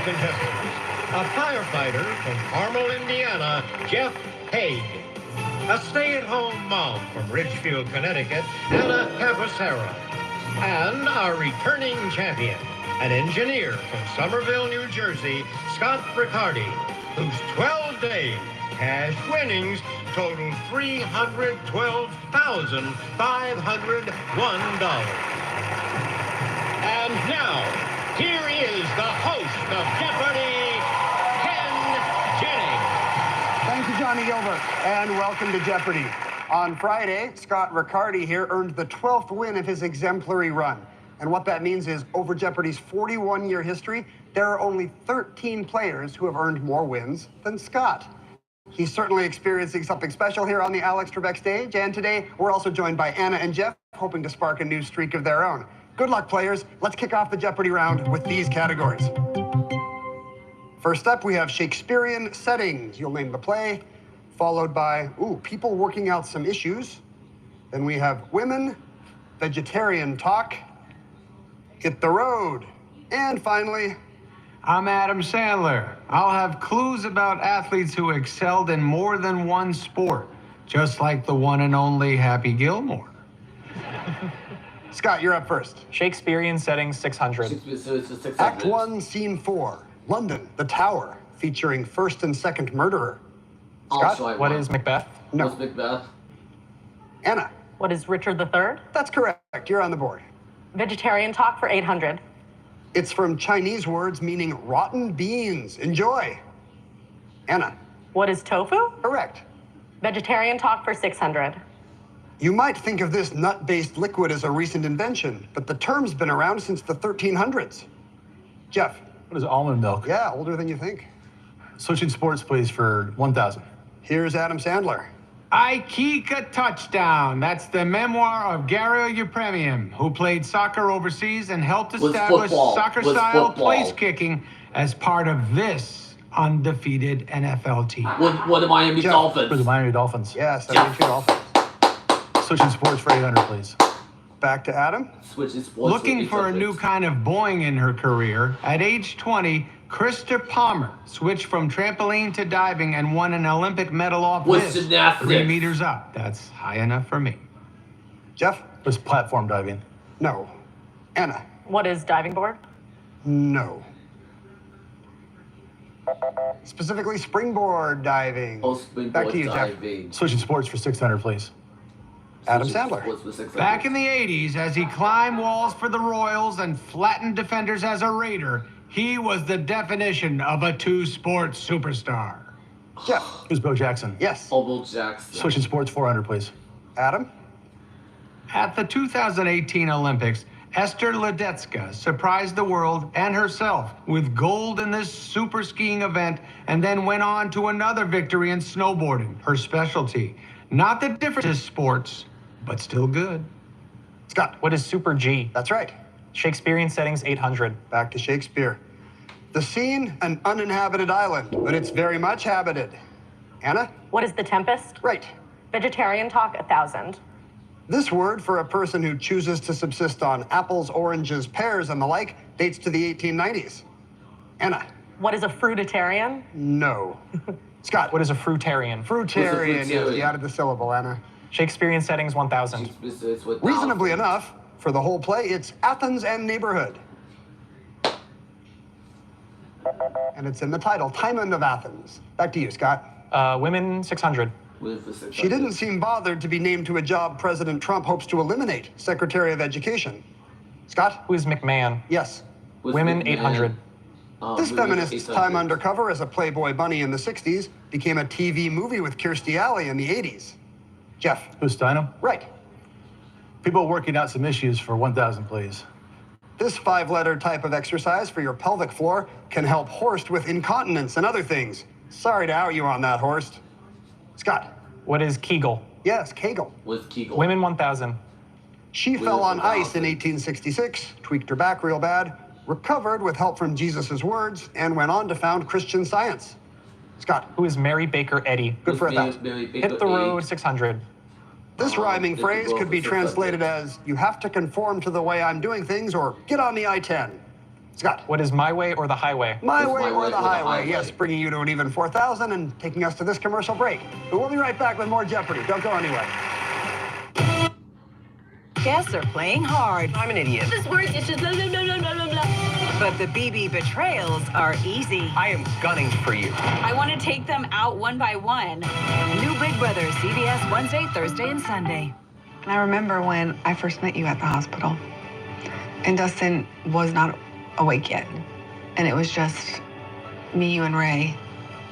contestants. A firefighter from Carmel, Indiana, Jeff Haig. A stay-at-home mom from Ridgefield, Connecticut, Anna Cavacera. And our returning champion, an engineer from Somerville, New Jersey, Scott Riccardi, whose 12-day cash winnings totaled $312,501. And now, here is the host of Jeopardy, Ken Jennings. Thank you, Johnny Gilbert, and welcome to Jeopardy! On Friday, Scott Riccardi here earned the 12th win of his exemplary run. And what that means is, over Jeopardy's 41-year history, there are only 13 players who have earned more wins than Scott. He's certainly experiencing something special here on the Alex Trebek stage, and today we're also joined by Anna and Jeff, hoping to spark a new streak of their own. Good luck, players. Let's kick off the Jeopardy round with these categories. First up, we have Shakespearean settings. You'll name the play, followed by, people working out some issues. Then we have women, vegetarian talk, hit the road, and finally, I'm Adam Sandler. I'll have clues about athletes who excelled in more than one sport, just like the one and only Happy Gilmore. Scott, you're up first. Shakespearean settings 600. Act 1, Scene 4, London, the Tower, featuring first and second murderer. Scott? What is Macbeth? No. What's Macbeth? Anna? What is Richard III? That's correct. You're on the board. Vegetarian talk for 800. It's from Chinese words meaning rotten beans. Enjoy. Anna? What is tofu? Correct. Vegetarian talk for 600. You might think of this nut-based liquid as a recent invention, but the term's been around since the 1300s. Jeff? What is almond milk? Yeah, older than you think. Switching sports, please, for 1,000. Here's Adam Sandler. I Kick a Touchdown. That's the memoir of Gary Yepremian, who played soccer overseas and helped establish soccer-style place kicking as part of this undefeated NFL team. What the Miami Dolphins? For the Miami Dolphins. Yes, the Miami Dolphins. Switching sports for 800, please. Back to Adam. Switching sports. Looking for a new kind of boing in her career, at age 20, Krista Palmer switched from trampoline to diving and won an Olympic medal off What's this, gymnastics? 3 meters up. That's high enough for me. Jeff? Was platform diving. No. Anna? What is diving board? No. Specifically springboard diving. Oh, springboard Back to you, diving. Jeff. Switching sports for 600, please. Adam Switching Sandler. sports for 600. Back in the 80s, as he climbed walls for the Royals and flattened defenders as a Raider, he was the definition of a two-sport superstar. Jeff? Who's Bo Jackson? Yes. Oval Jackson. Switching sports 400, please. Adam? At the 2018 Olympics, Esther Ledecka surprised the world and herself with gold in this super skiing event and then went on to another victory in snowboarding, her specialty. Not the difference is sports, but still good. Scott? What is Super G? That's right. Shakespearean settings 800. Back to Shakespeare. The scene, an uninhabited island, but it's very much habited. Anna? What is the Tempest? Right. Vegetarian talk 1,000. This word for a person who chooses to subsist on apples, oranges, pears, and the like dates to the 1890s. Anna? What is a fruitarian? No. Scott? What is a fruitarian? Fruitarian. fruitarian? Yes, you added the syllable, Anna. Shakespearean settings 1000. Reasonably enough, for the whole play, it's Athens and neighborhood. And it's in the title, Timon of Athens. Back to you, Scott. Women 600. She didn't seem bothered to be named to a job President Trump hopes to eliminate, Secretary of Education. Scott? Who is McMahon? Yes. Women 800. This feminist's time undercover as a Playboy bunny in the 60s became a TV movie with Kirstie Alley in the 80s. Jeff? Who's Steinem? Right. People working out some issues for 1,000, please. This 5-letter type of exercise for your pelvic floor can help Horst with incontinence and other things. Sorry to out you on that, Horst. Scott? What is Kegel? Yes, Kegel. With Kegel. Women 1000. She fell on ice in 1866, tweaked her back real bad, recovered with help from Jesus' words, and went on to found Christian Science. Scott? Who is Mary Baker Eddy? Good for that. Hit the road 600. This rhyming phrase could be translated as, you have to conform to the way I'm doing things, or get on the I-10. Scott. What is my way or the highway? My It's way my or way the or the highway. highway. Yes, bringing you to an even 4,000 and taking us to this commercial break. But we'll be right back with more Jeopardy. Don't go anywhere. Guests are playing hard. I'm an idiot. This word is just blah, blah, blah, blah, blah, blah. But the BB betrayals are easy. I am gunning for you. I want to take them out one by one. New Big Brother, CBS Wednesday, Thursday, and Sunday. I remember when I first met you at the hospital, and Dustin was not awake yet. And it was just me, you, and Ray.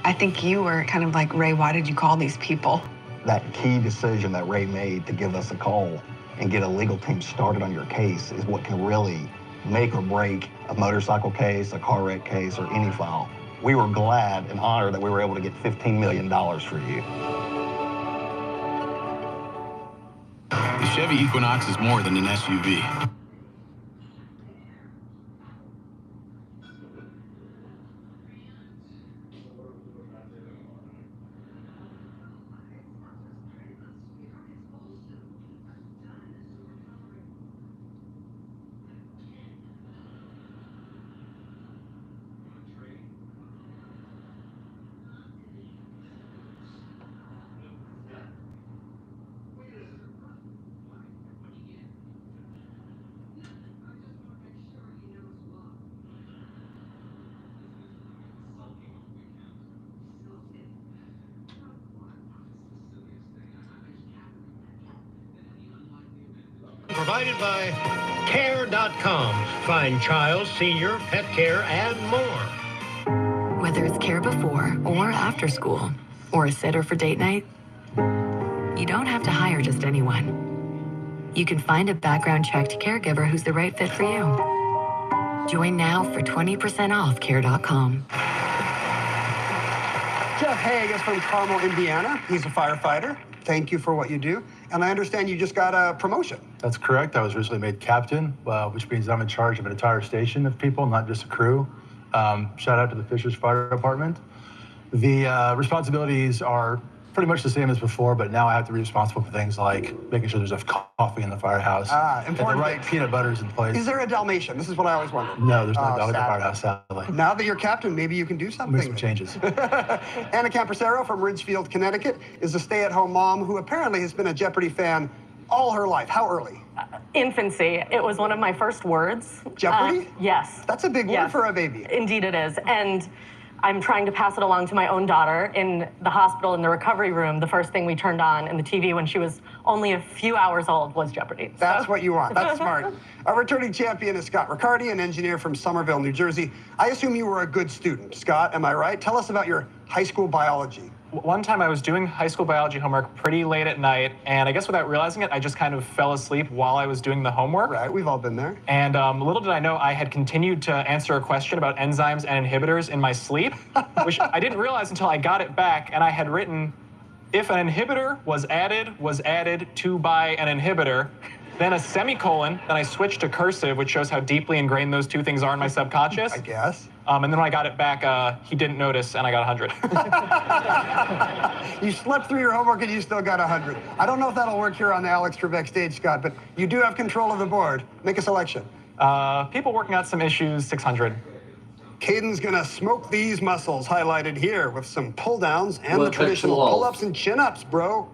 I think you were kind of like, Ray, why did you call these people? That key decision that Ray made to give us a call and get a legal team started on your case is what can really make or break a motorcycle case, a car wreck case, or any file. We were glad and honored that we were able to get $15 million for you. The Chevy Equinox is more than an SUV. Provided by Care.com. Find child, senior, pet care, and more. Whether it's care before or after school, or a sitter for date night, you don't have to hire just anyone. You can find a background-checked caregiver who's the right fit for you. Join now for 20% off Care.com. Jeff Haig is from Carmel, Indiana. He's a firefighter. Thank you for what you do. And I understand you just got a promotion. That's correct. I was recently made captain, which means I'm in charge of an entire station of people, not just a crew. Shout out to the Fishers Fire Department. The responsibilities are pretty much the same as before, but now I have to be responsible for things like making sure there's enough coffee in the firehouse. And the right peanut butter's in place. Is there a Dalmatian? This is what I always wondered. No, there's no dog in the firehouse, sadly. Now that you're captain, maybe you can do something. Make some changes. Anna Camposero from Ridgefield, Connecticut, is a stay-at-home mom who apparently has been a Jeopardy fan all her life. How early? Infancy. It was one of my first words. Jeopardy? Yes. That's a big word for a baby. Indeed it is. And I'm trying to pass it along to my own daughter in the hospital, in the recovery room. The first thing we turned on in the TV when she was only a few hours old was Jeopardy. That's what you want. That's smart. Our returning champion is Scott Riccardi, an engineer from Somerville, New Jersey. I assume you were a good student. Scott, am I right? Tell us about your high school biology. One time I was doing high school biology homework pretty late at night, and I guess without realizing it, I just kind of fell asleep while I was doing the homework. Right, we've all been there. And little did I know I had continued to answer a question about enzymes and inhibitors in my sleep, which I didn't realize until I got it back, and I had written, if an inhibitor was added to by an inhibitor, then a semicolon, then I switched to cursive, which shows how deeply ingrained those two things are in my subconscious. I guess. And then when I got it back, he didn't notice, and I got 100. You slept through your homework and you still got 100. I don't know if that'll work here on the Alex Trebek stage, Scott, but you do have control of the board. Make a selection. People working out some issues, 600. Caden's gonna smoke these muscles highlighted here with some pull downs and the traditional pull-ups and chin-ups, bro.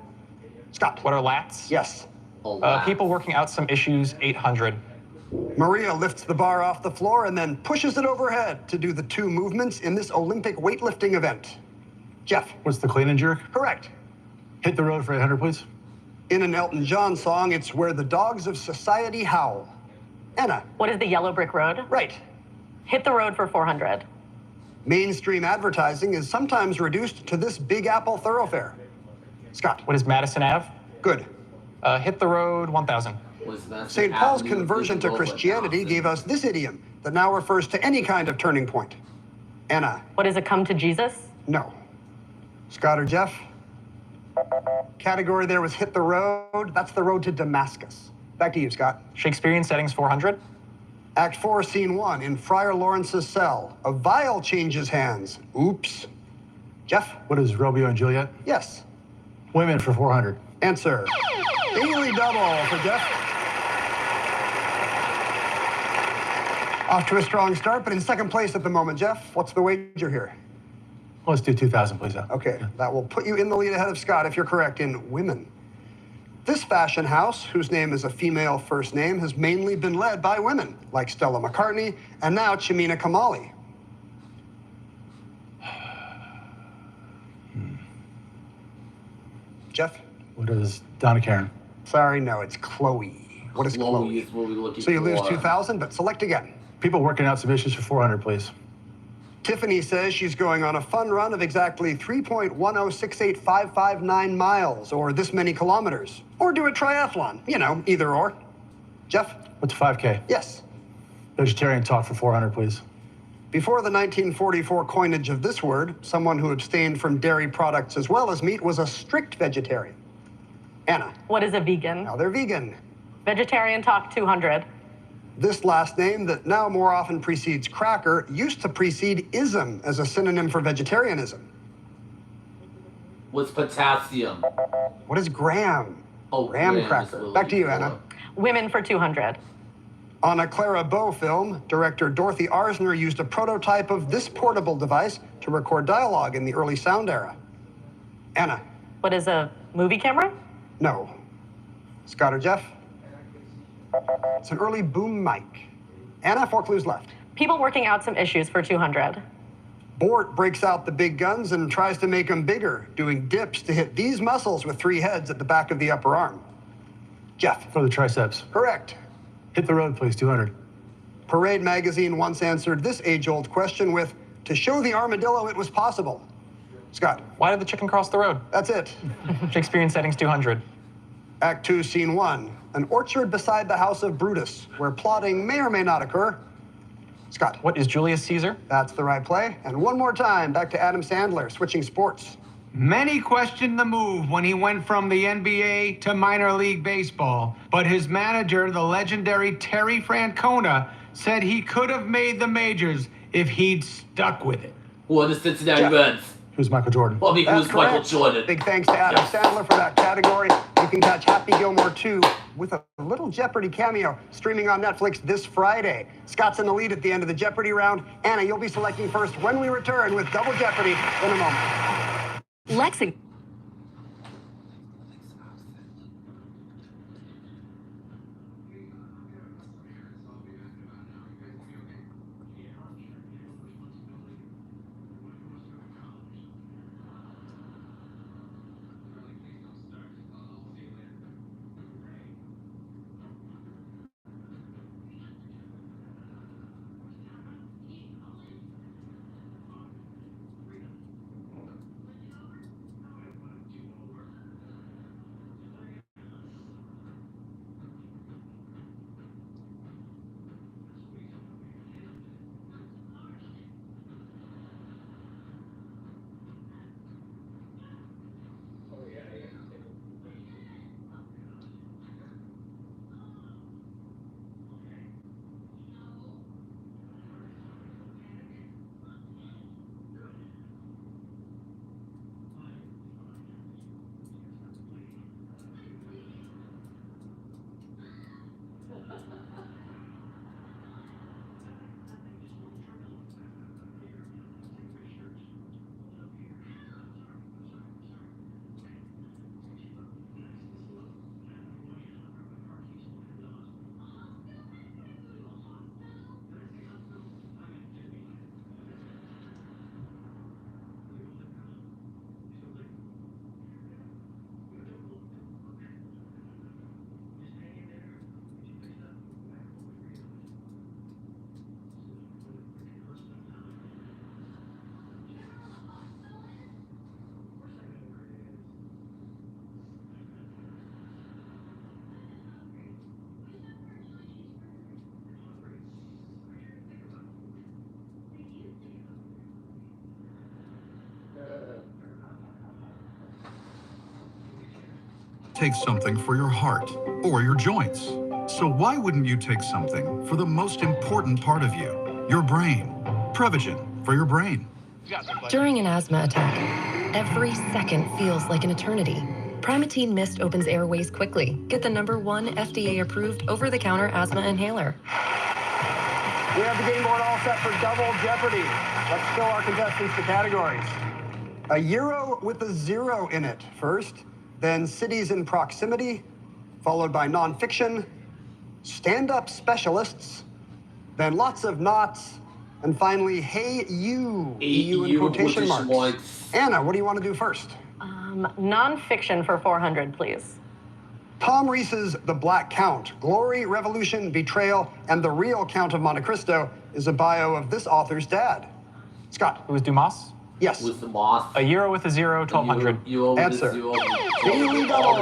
Scott. What are lats? Yes. People working out some issues, 800. Maria lifts the bar off the floor and then pushes it overhead to do the two movements in this Olympic weightlifting event. Jeff. What's the clean and jerk? Correct. Hit the road for 800, please. In an Elton John song, it's Where the Dogs of Society Howl. Anna. What is the yellow brick road? Right. Hit the road for 400. Mainstream advertising is sometimes reduced to this Big Apple thoroughfare. Scott. What is Madison Ave? Good. Hit the road, 1,000. St. Paul's conversion to Christianity gave us this idiom that now refers to any kind of turning point. Anna. What is a come to Jesus? No. Scott or Jeff? Category there was hit the road. That's the road to Damascus. Back to you, Scott. Shakespearean settings, 400. Act 4, Scene 1, in Friar Lawrence's cell. A vial changes hands. Oops. Jeff? What is Romeo and Juliet? Yes. Women for 400. Answer. Daily double for Jeff. Off to a strong start, but in second place at the moment. Jeff, what's the wager here? Well, let's do 2,000, please. Okay, that will put you in the lead ahead of Scott if you're correct in women. This fashion house, whose name is a female first name, has mainly been led by women, like Stella McCartney and now Chimina Kamali. Jeff? What is Donna Karen? Sorry, no, it's Chloe. What is Chloe? Is what we're looking So you lose for. 2,000, but select again. People working out submissions for 400, please. Tiffany says she's going on a fun run of exactly 3.1068559 miles, or this many kilometers. Or do a triathlon. You know, either or. Jeff? What's 5K? Yes. Vegetarian talk for 400, please. Before the 1944 coinage of this word, someone who abstained from dairy products as well as meat was a strict vegetarian. Anna? What is a vegan? Now they're vegan. Vegetarian talk 200. This last name that now more often precedes cracker used to precede ism as a synonym for vegetarianism. What's potassium? What is graham? Oh, graham graham cracker. is what Back to you, we're Anna. looking Women for 200. On a Clara Bow film, director Dorothy Arzner used a prototype of this portable device to record dialogue in the early sound era. Anna? What is a movie camera? No. Scott or Jeff? It's an early boom mic. Anna, 4 clues left. People working out some issues for 200. Bort breaks out the big guns and tries to make them bigger, doing dips to hit these muscles with 3 heads at the back of the upper arm. Jeff? For the triceps. Correct. Hit the road, please, 200. Parade magazine once answered this age-old question with, to show the armadillo it was possible. Scott? Why did the chicken cross the road? That's it. Shakespearean settings 200. Act 2, Scene 1. An orchard beside the house of Brutus, where plotting may or may not occur. Scott? What is Julius Caesar? That's the right play. And one more time, back to Adam Sandler, switching sports. Many questioned the move when he went from the NBA to minor league baseball, but his manager, the legendary Terry Francona, said he could have made the majors if he'd stuck with it. Well, the Cincinnati Reds. Who's Michael Jordan? Well, because That's Michael correct. Jordan. Big thanks to Adam Sandler for that category. You can catch Happy Gilmore 2 with a little Jeopardy cameo streaming on Netflix this Friday. Scott's in the lead at the end of the Jeopardy round. Anna, you'll be selecting first when we return with Double Jeopardy in a moment. Lexington. Take something for your heart or your joints. So why wouldn't you take something for the most important part of you, your brain? Prevagen for your brain. During an asthma attack, every second feels like an eternity. Primatene Mist opens airways quickly. Get the #1 FDA-approved over-the-counter asthma inhaler. We have the game board all set for double jeopardy. Let's show our contestants the categories. A euro with a zero in it first, then cities in proximity, followed by nonfiction, stand-up specialists, then lots of knots, and finally, hey you, EU in quotation marks. Anna, what do you want to do first? Nonfiction for 400, please. Tom Reese's The Black Count, Glory, Revolution, Betrayal, and the Real Count of Monte Cristo is a bio of this author's dad. Scott. Who is Dumas? Yes. With the moth. A euro with a zero, 1200. Answer. Daily double.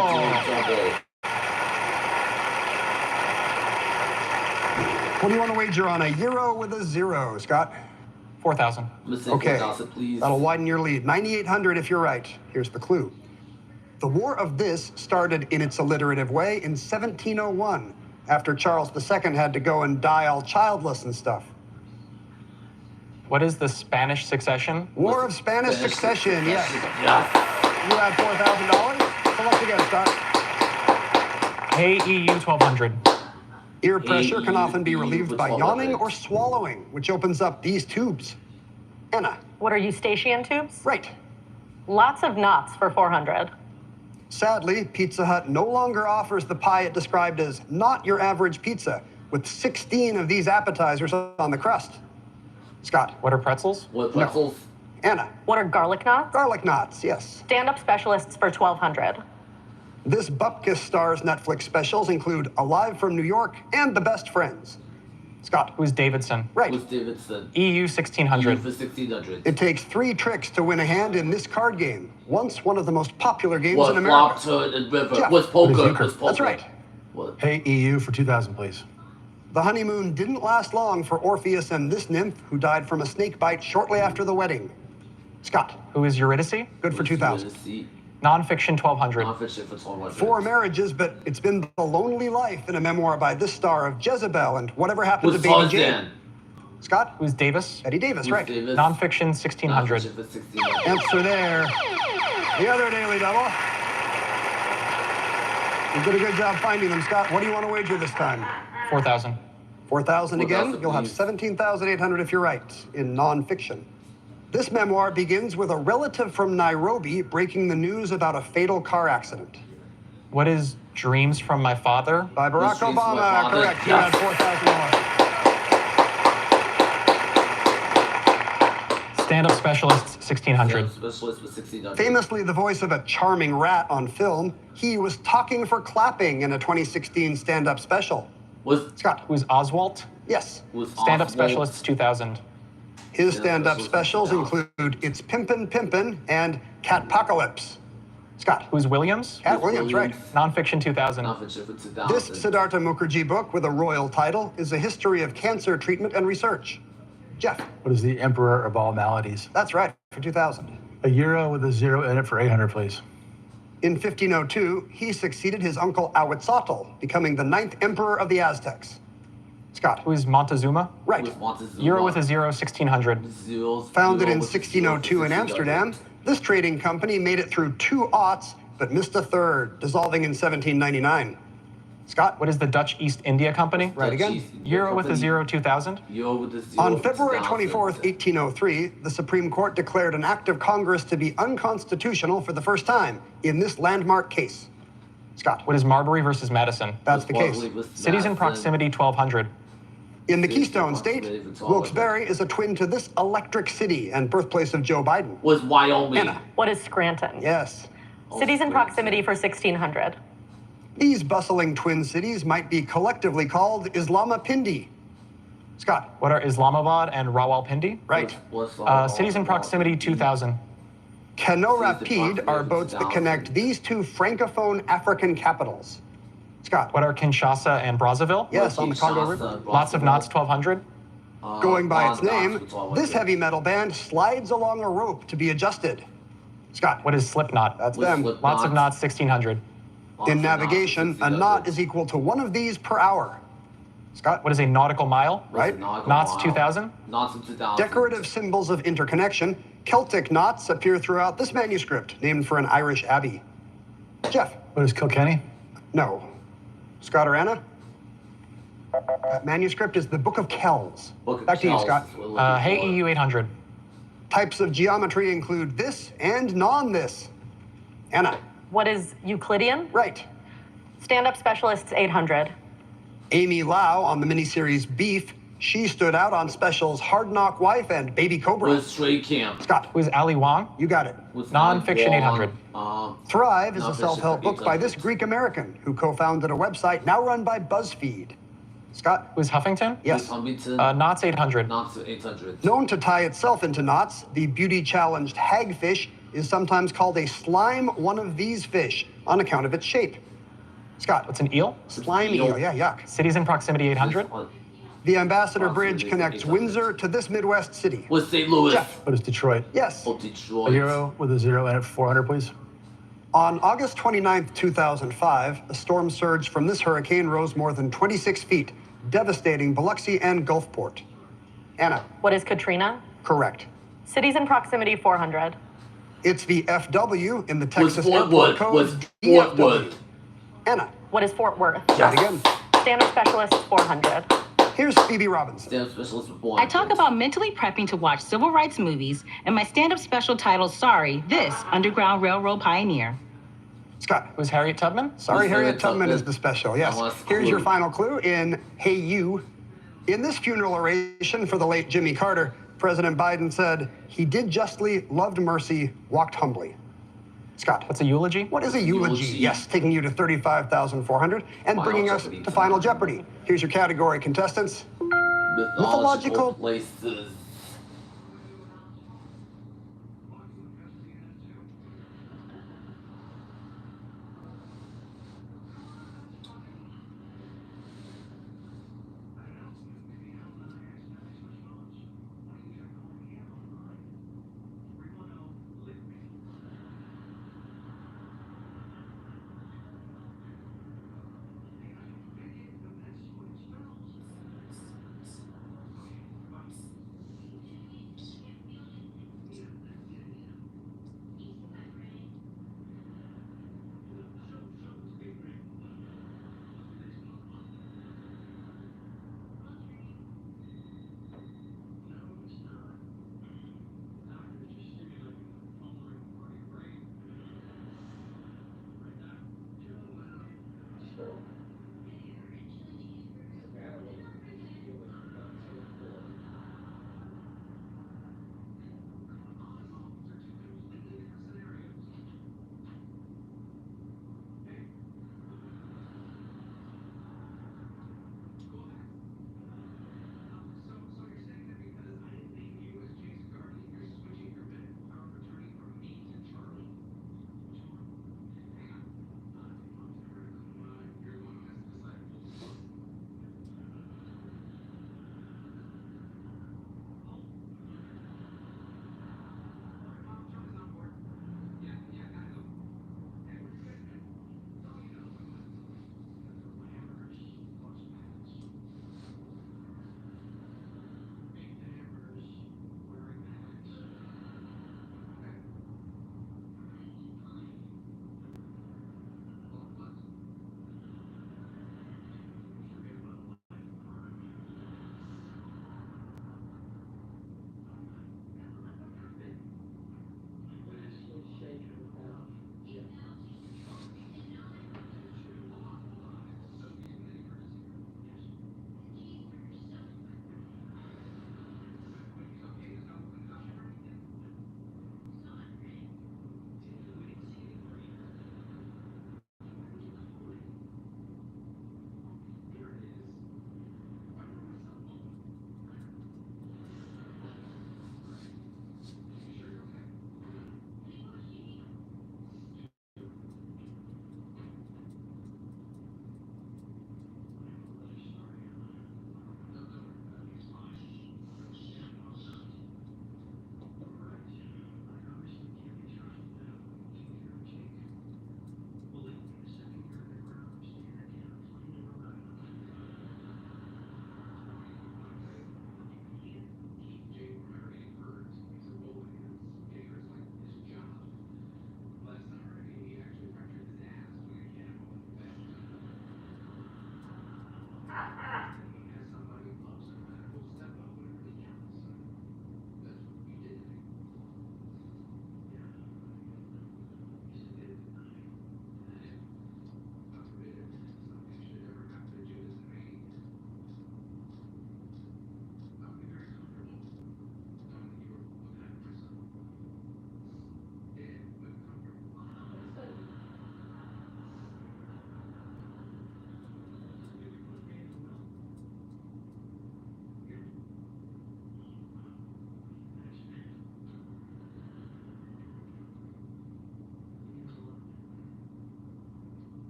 What do you want to wager on? A euro with a zero, Scott? 4,000. Okay. 4,000, please. That'll widen your lead. 9,800 if you're right. Here's the clue. The War of This started in its alliterative way in 1701, after Charles II had to go and die all childless and stuff. What is the Spanish Succession? War of Spanish Succession, yes. Yes. You have $4,000. Select again, Scott. Hey EU, 1200. Ear pressure can often be relieved by yawning or swallowing, which opens up these tubes. Anna. What are eustachian tubes? Right. Lots of knots for 400. Sadly, Pizza Hut no longer offers the pie it described as not your average pizza, with 16 of these appetizers on the crust. Scott. What are pretzels? What pretzels? No. Anna. What are garlic knots? Garlic knots, yes. Stand-up specialists for 1,200. This Bupkis star's Netflix specials include Alive from New York and The Best Friends. Scott. Who's Davidson? Right. Who's Davidson? EU, 1600. EU for 1600. It takes 3 tricks to win a hand in this card game. Once one of the most popular games in America. Flop, turn, and river. Jeff. What's poker? What's poker? That's right. What? Hey EU for 2,000, please. The honeymoon didn't last long for Orpheus and this nymph, who died from a snake bite shortly after the wedding. Scott. Who is Eurydice? Good for 2,000. Nonfiction, 1200. Nonfiction for 1200. 4 marriages, but it's been the lonely life in a memoir by this star of Jezebel and whatever happened to Baby Jane. Scott? Who's Davis? Eddie Davis, right. Davis? Nonfiction, 1600. Nonfiction for 1600. Answer there. The other Daily Double. You did a good job finding them, Scott. What do you want to wager this time? 4,000. 4,000 again. 4,000, You'll have please. 17,800 if you're right in nonfiction. This memoir begins with a relative from Nairobi breaking the news about a fatal car accident. What is Dreams from My Father? By Barack Dreams from My Obama, Father. correct. You Yes. had $4,000. Stand-up specialists, 1600. Specialist for 1600. Famously the voice of a charming rat on film, he was talking for clapping in a 2016 stand-up special. Was Scott. Who's Oswald? Yes. Stand-up specialists, 2000. His Yeah, stand-up specials specials include It's Pimpin' Pimpin' and Catpocalypse. Scott. Who's Williams? Cat Williams, right. Nonfiction, 2000. Nonfiction for 2000. This Siddhartha Mukherjee book with a royal title is a history of cancer treatment and research. Jeff. What is the Emperor of all maladies? That's right, for 2,000. A euro with a zero in it for 800, please. In 1502, he succeeded his uncle Ahuitzotl, becoming the 9th emperor of the Aztecs. Scott. Who's Montezuma? Right. With Montezuma. Euro with a zero, 1600. Zeros, Founded in with 1602 in 1600. Amsterdam, this trading company made it through 2 aughts, but missed a third, dissolving in 1799. Scott. What is the Dutch East India Company? Right again. East India Euro with a Company. zero, 2000. Euro with a zero. On for February 2000. 24th, 1803, the Supreme Court declared an act of Congress to be unconstitutional for the first time in this landmark case. Scott. What is Marbury versus Madison? That's the case. Cities in proximity, 1200. In the Cities in Keystone State, proximity for 1200. Wilkes-Barre is a twin to this electric city and birthplace of Joe Biden. Was Wyoming. Anna. What is Scranton? Yes. Cities in proximity for 1600. These bustling twin cities might be collectively called Islamapindi. Scott. What are Islamabad and Rawalpindi? Right. Cities in proximity, 2000. Canoe Cities in Rapide are proximity boats that 2000. connect these 2 francophone African capitals. Scott. What are Kinshasa and Brazzaville? Yes, on the Congo River. Lots of knots, 1200. Going by its Knots name, for 1200. this heavy metal band slides along a rope to be adjusted. Scott. What is Slipknot? That's With them. Slipknot. Lots of knots, 1600. Lots In of knots, navigation, a 1600. knot is equal to 1 of these per hour. Scott. What is a nautical mile? Right. Knots, 2000. Knots of 2000. Decorative symbols of interconnection, Celtic knots appear throughout this manuscript, named for an Irish abbey. Jeff. What is Kilkenny? No. Scott or Anna? That manuscript is the Book of Kells. Book of Back to you, Kells Scott. is what we're looking Hey, for. EU 800. Types of geometry include this and non-this. Anna. What is Euclidean? Right. Stand-up specialists 800. Amy Lau on the miniseries Beef. She stood out on specials Hard Knock Wife and Baby Cobra. Was Straight Camp. Scott. Who is Ali Wong? You got it. Was Nonfiction Wong, 800. Thrive is a nonfiction self-help book by 800. this Greek American who co-founded a website now run by BuzzFeed. Scott. Who is Huffington? Yes. Knots 800. Knots 800. Known to tie itself into knots, the beauty-challenged hagfish is sometimes called a slime one of these fish on account of its shape. Scott. What's an eel? Slime eel, yeah, yuck. Cities in proximity 800. The Ambassador Bridge connects Windsor to this Midwest city. Was St. Louis. Jeff. What is Detroit? Yes. Oh, Detroit. A euro with a zero and at 400, please. On August 29th, 2005, a storm surge from this hurricane rose more than 26 feet, devastating Biloxi and Gulfport. Anna. What is Katrina? Correct. Cities in proximity 400. It's the FW in the Texas Fort Airport Wood. Code. Was DFW. Fort Wood. Anna. What is Fort Worth? Try it again. Stand-up specialists 400. Here's Phoebe Robinson. Stand-up specialist with I talk about mentally prepping to watch civil rights movies and my stand-up special titled Sorry, This Underground Railroad Pioneer. Scott. Who's Harriet Tubman? Sorry, Harriet Tubman is the special, yes. Here's your clue. final clue in Hey You. In this funeral oration for the late Jimmy Carter, President Biden said, he did justly, loved mercy, walked humbly. Scott. What's a eulogy? What is a eulogy? Yes, taking you to 35,400 and Final bringing us Jeopardy. to Final Jeopardy. Here's your category, contestants. Mythological places.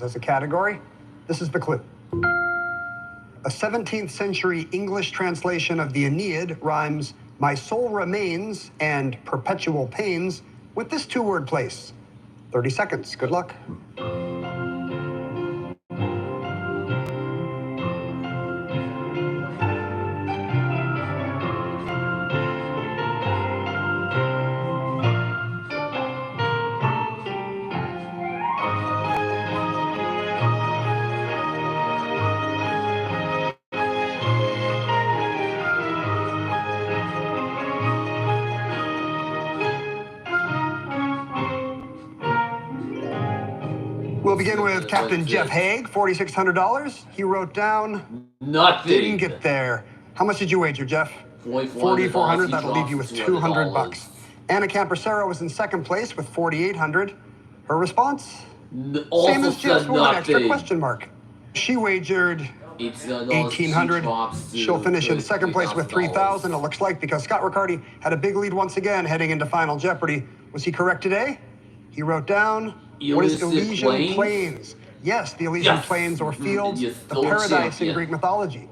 as a category. This is the clue. A 17th century English translation of the Aeneid rhymes "My soul remains" and "perpetual pains" with this two-word place. 30 seconds. Good luck. We'll begin with Captain Jeff Haig, $4,600. He wrote down nothing. Didn't get there. How much did you wager, Jeff? $4,400. That'll leave you with $200. Anna Campersero was in second place with $4,800. Her response? Same as Jeff's with an extra question mark. She wagered $1,800. She'll finish in second place with $3,000. It looks like, because Scott Riccardi had a big lead once again heading into Final Jeopardy. Was he correct today? He wrote down, what is Elysian Plains? Yes, the Elysian Plains or fields, the paradise in Greek mythology.